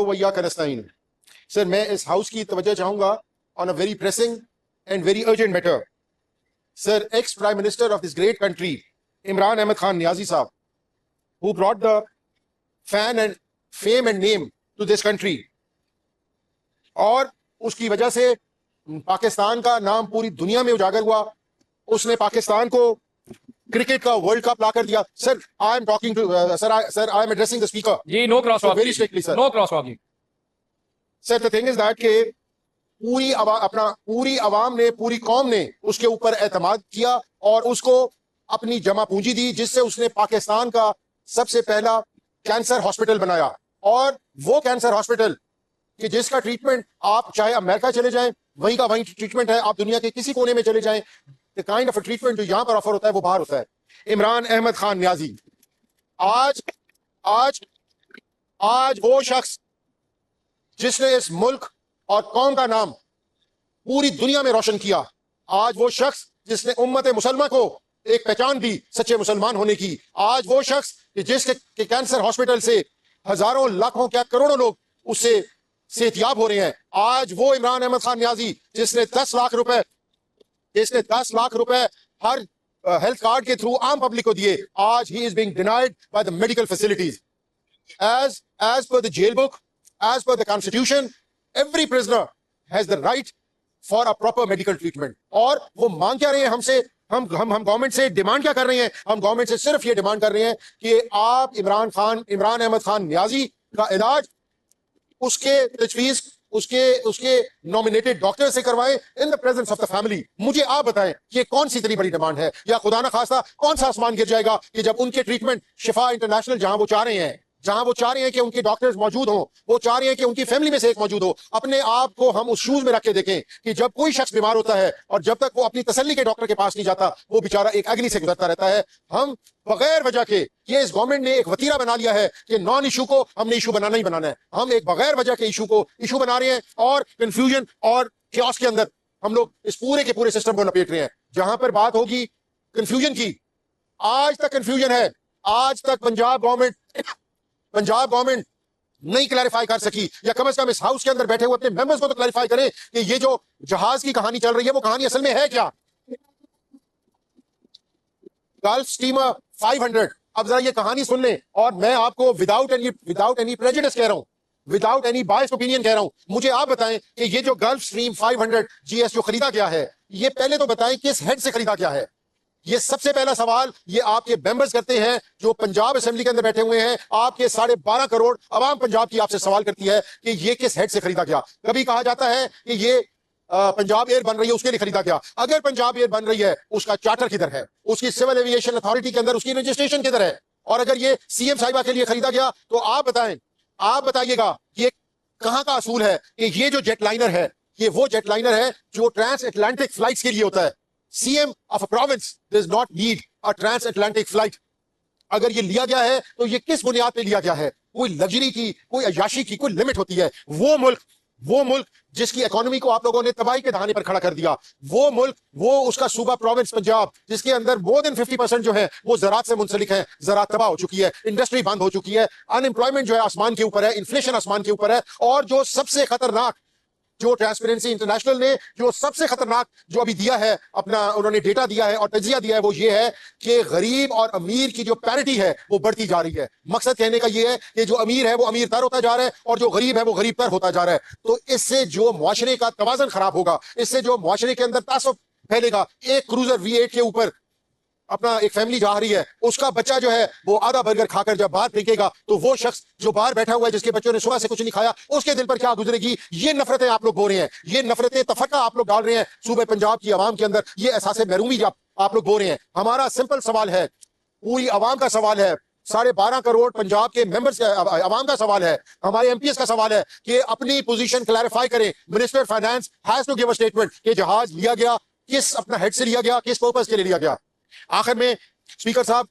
वैया का नस्ताइन। सर, मैं इस हाउस की तवज्जो चाहूंगा on a very pressing and very urgent matter. Sir, ex prime minister of this great country Imran Ahmed Khan Niazi साहब, who brought the fan and fame and name to this country, और उसकी वजह से पाकिस्तान का नाम पूरी दुनिया में उजागर हुआ। उसने पाकिस्तान को क्रिकेट का वर्ल्ड कप ला कर दिया। Sir, I am talking to sir I am addressing the speaker ji, no cross talking, very strictly sir. No cross talking. Sir, the thing is that के पूरी आवाम ने, पूरी कौम ने उसके ऊपर एतमाद किया और उसको अपनी जमा पूंजी दी, जिससे उसने पाकिस्तान का सबसे पहला कैंसर हॉस्पिटल बनाया। और वो कैंसर हॉस्पिटल कि जिसका ट्रीटमेंट आप चाहे अमेरिका चले जाएं, वहीं का वहीं ट्रीटमेंट है, आप दुनिया के किसी कोने में चले जाएं, द काइंड ऑफ ट्रीटमेंट जो यहां पर ऑफर होता है वो बाहर होता है। इमरान अहमद खान नियाजी आज आज आज वो शख्स जिसने इस मुल्क और कौम का नाम पूरी दुनिया में रोशन किया, आज वो शख्स जिसने उम्मत मुसलमान को एक पहचान दी सच्चे मुसलमान होने की, आज वो शख्स जिसके कैंसर हॉस्पिटल से हजारों लाखों क्या करोड़ों लोग उससे सेहतियाब हो रहे हैं, आज वो इमरान अहमद खान नियाजी जिसने 10 लाख रुपए हर हेल्थ कार्ड के थ्रू आम पब्लिक को दिए, आज he is being denied by the medical facilities. as per the jail book, as per the constitution, every prisoner has the right for a proper medical treatment। और वो मांग क्या रहे हैं हमसे? हम गवर्नमेंट से डिमांड क्या कर रहे हैं? हम गवर्नमेंट से सिर्फ ये डिमांड कर रहे हैं कि आप इमरान अहमद खान नियाजी का इलाज उसके तजवीज उसके नॉमिनेटेड डॉक्टर से करवाएं in the presence of the family. मुझे आप बताएं ये कौन सी इतनी बड़ी डिमांड है, या खुदा ना खास्ता कौन सा आसमान गिर जाएगा कि जब उनके ट्रीटमेंट शिफा इंटरनेशनल जहां वो चाह रहे हैं कि उनके डॉक्टर्स मौजूद हों, वो चाह रहे हैं कि उनकी फैमिली में से एक मौजूद हो। अपने आप को हम उस शूज में रख के देखें कि जब कोई शख्स बीमार होता है और जब तक वो अपनी तसल्ली के डॉक्टर के पास नहीं जाता, वो बेचारा एक अग्नि से गुजरता रहता है। हम बगैर वजह के, ये इस गवर्नमेंट ने एक वतीरा बना लिया है कि नॉन इशू को हमने इशू बनाना ही बनाना है। हम एक बगैर वजह के इशू को इशू बना रहे हैं और कंफ्यूजन और chaos के अंदर हम लोग इस पूरे के पूरे सिस्टम को लपेट रहे हैं। जहां पर बात होगी कंफ्यूजन की, आज तक कंफ्यूजन है। आज तक पंजाब गवर्नमेंट नहीं क्लैरिफाई कर सकी, या कम से कम इस हाउस के अंदर बैठे हुए अपने मेंबर्स को तो क्लैरिफाई करें कि ये जो जहाज की कहानी चल रही है वो कहानी असल में है क्या। गल्फ स्टीमर 500, अब जरा ये कहानी सुन लें, और मैं आपको विदाउट एनी प्रेजुडिस कह रहा हूं, विदाउट एनी बायस्ड ओपिनियन कह रहा हूं। मुझे आप बताएं कि ये जो गल्फ स्ट्रीम 500 GS जो खरीदा गया है, ये पहले तो बताएं किस हेड से खरीदा गया है। ये सबसे पहला सवाल ये आपके मेंबर्स करते हैं जो पंजाब असेंबली के अंदर बैठे हुए हैं। आपके 12.5 करोड़ अवाम पंजाब की आपसे सवाल करती है कि ये किस हेड से खरीदा गया। कभी कहा जाता है कि ये पंजाब एयर बन रही है उसके लिए खरीदा गया। अगर पंजाब एयर बन रही है, उसका चार्टर किधर है? उसकी सिविल एविएशन अथॉरिटी के अंदर उसकी रजिस्ट्रेशन किधर है? और अगर ये सीएम साहिबा के लिए खरीदा गया तो आप बताइएगा ये कहां का असूल है कि ये जो जेटलाइनर है, ये वो जेटलाइनर है जो ट्रांस अटलांटिक फ्लाइट्स के लिए होता है। CM of a province does not need a transatlantic flight। अगर ये लिया गया है तो ये किस बुनियाद पे लिया गया है? कोई लग्जरी की, कोई अयाशी की कोई लिमिट होती है। वो मुल्क जिसकी इकोनॉमी को आप लोगों ने तबाही के दहाने पर खड़ा कर दिया, वो मुल्क, वो उसका सूबा प्रोविंस पंजाब, जिसके अंदर मोर देन 50% जो है वो ज़राअत से मुंसलिक है। ज़राअत तबाह हो चुकी है, इंडस्ट्री बंद हो चुकी है, अनएम्प्लॉयमेंट जो है आसमान के ऊपर है, इन्फ्लेशन आसमान के ऊपर है। और जो सबसे खतरनाक, जो ट्रांसपेरेंसी इंटरनेशनल ने जो सबसे खतरनाक जो अभी दिया है, अपना उन्होंने डेटा दिया है और तजिया दिया है, वो ये है कि गरीब और अमीर की जो पैरिटी है वो बढ़ती जा रही है। मकसद कहने का ये है कि जो अमीर है वो अमीर तर होता जा रहा है और जो गरीब है वो गरीब तर होता जा रहा है। तो इससे जो मुआशरे का तवाज़ुन खराब होगा, इससे जो मुआशरे के अंदर तासुब फैलेगा। एक क्रूजर V8 के ऊपर अपना एक फैमिली जा रही है, उसका बच्चा जो है वो आधा बर्गर खाकर जब बाहर फेंकेगा तो वो शख्स जो बाहर बैठा हुआ है, जिसके बच्चों ने सुबह से कुछ नहीं खाया, उसके दिल पर क्या गुजरेगी? ये नफरतें आप लोग बो रहे हैं, ये नफरतें तफरका आप लोग डाल रहे हैं सूबे पंजाब की आवाम के अंदर, ये एहसास महरूमी आप लोग बो रहे हैं। हमारा सिंपल सवाल है, पूरी आवाम का सवाल है, 12.5 करोड़ पंजाब के मेंबर्स आवाम का सवाल है, हमारे MPs का सवाल है कि अपनी पोजीशन क्लैरिफाई करें। Minister finance has to give a statement कि जहाज लिया गया किस अपना हेड से लिया गया, किस पर्पस के लिए लिया गया। आखिर में स्पीकर साहब,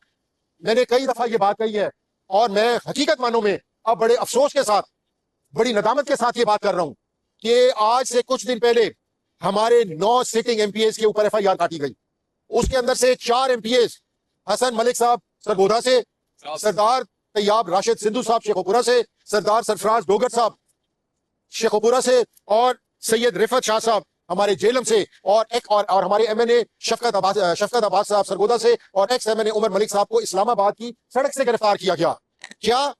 मैंने कई दफा ये बात कही है और मैं हकीकत मानों में अब बड़े अफसोस के साथ, बड़ी नदामत के साथ ये बात कर रहा हूं कि आज से कुछ दिन पहले हमारे 9 सिटिंग MPs के ऊपर FIR काटी गई। उसके अंदर से 4 MPs, हसन मलिक साहब सरगोधा से, सरदार तैयाब राशिद सिंधु साहब शेखोपुरा से, सरदार सरफराज डोगर साहब शेखोपुरा से, और सैयद रिफत शाह साहब हमारे जेलम से, और हमारे एमएनए शफकत अब्बास साहब सरगोदा से, और एक्स एमएनए उमर मलिक साहब को इस्लामाबाद की सड़क से गिरफ्तार किया गया। क्या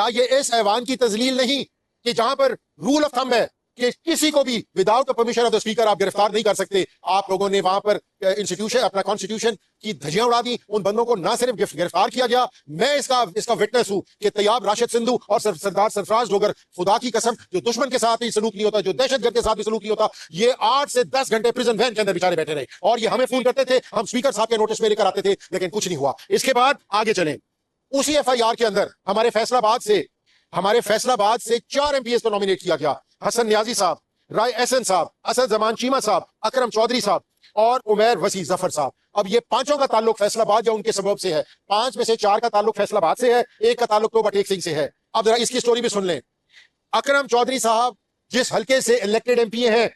ये इस ऐवान की तजलील नहीं कि जहां पर रूल ऑफ थंब है कि किसी को भी without the permission of the speaker आप गिरफ्तार नहीं कर सकते, आप लोगों ने वहां पर इंस्टीट्यूशन अपना कॉन्स्टिट्यूशन की धज्जियां उड़ा दी। उन बंदों को ना सिर्फ गिरफ्तार किया गया, मैं इसका विटनेस हूं कि तैयाब राशिद सिंधु और सरदार सरफराज डोगर, खुदा की कसम, जो दुश्मन के साथ भी सलूक नहीं होता, जो दहशतगर्द के साथ भी सलूक नहीं होता, ये 8 से 10 घंटे प्रिजन वैन के अंदर बेचारे बैठे रहे, और ये हमें फोन करते थे, हम स्पीकर साहब के नोटिस में लेकर आते थे, लेकिन कुछ नहीं हुआ। इसके बाद आगे चलें, उसी एफआईआर के अंदर हमारे फैसलाबाद से 4 एमपीएस को नॉमिनेट किया गया। हसन न्याजी साहब, राय एहसन साहब, असद जमान चीमा साहब, अकरम चौधरी साहब और उमैर वसी जफर साहब। अब ये पांचों का ताल्लुक फैसलाबाद या उनके सबब से है। 5 में से 4 का ताल्लुक फैसलाबाद से है, 1 का ताल्लुक तोबा टेक सिंह से है। अब जरा इसकी स्टोरी भी सुन लें। अकरम चौधरी साहब जिस हल्के से इलेक्टेड एमपी हैं,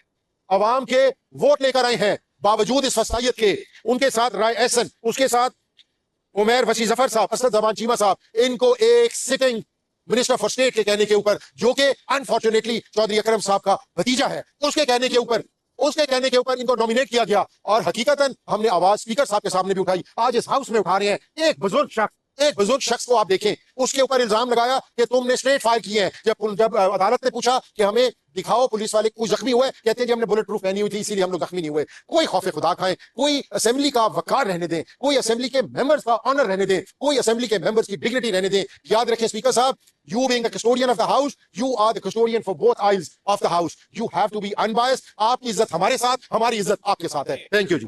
अवाम के वोट लेकर आए हैं, बावजूद इस फसायत के, उनके साथ राय एहसन, उसके साथ उमैर वसी जफर साहब, असद जमान चीमा साहब, इनको एक सिटिंग मिनिस्टर फॉर स्टेट के कहने के ऊपर, जो कि अनफॉर्चुनेटली चौधरी अकरम साहब का भतीजा है, उसके कहने के ऊपर इनको नॉमिनेट किया गया। और हकीकतन हमने आवाज स्पीकर साहब के सामने भी उठाई, आज इस हाउस में उठा रहे हैं। एक बुजुर्ग शख्स को आप देखें, उसके ऊपर इल्जाम लगाया कि तुमने स्ट्रेट फायर किए हैं। जब अदालत ने पूछा कि हमें दिखाओ पुलिस वाले कोई जख्मी हुए, कहते हैं जी हमने बुलेट प्रूफ पहनी हुई थी इसीलिए हम लोग जख्मी नहीं हुए। कोई खौफ खुदा खाएं, कोई असेंबली का वकार रहने दें, कोई असेंबली के मेंबर्स का ऑनर रहने दें, कोई असेंबली के मेंबर्स की डिग्निटी रहने दें। याद रखें स्पीकर साहब, you being the custodian of the house, you are the custodian for both aisles of the house. You have to be unbiased. आपकी इज्जत हमारे साथ, हमारी इज्जत आपके साथ है। Thank you ji.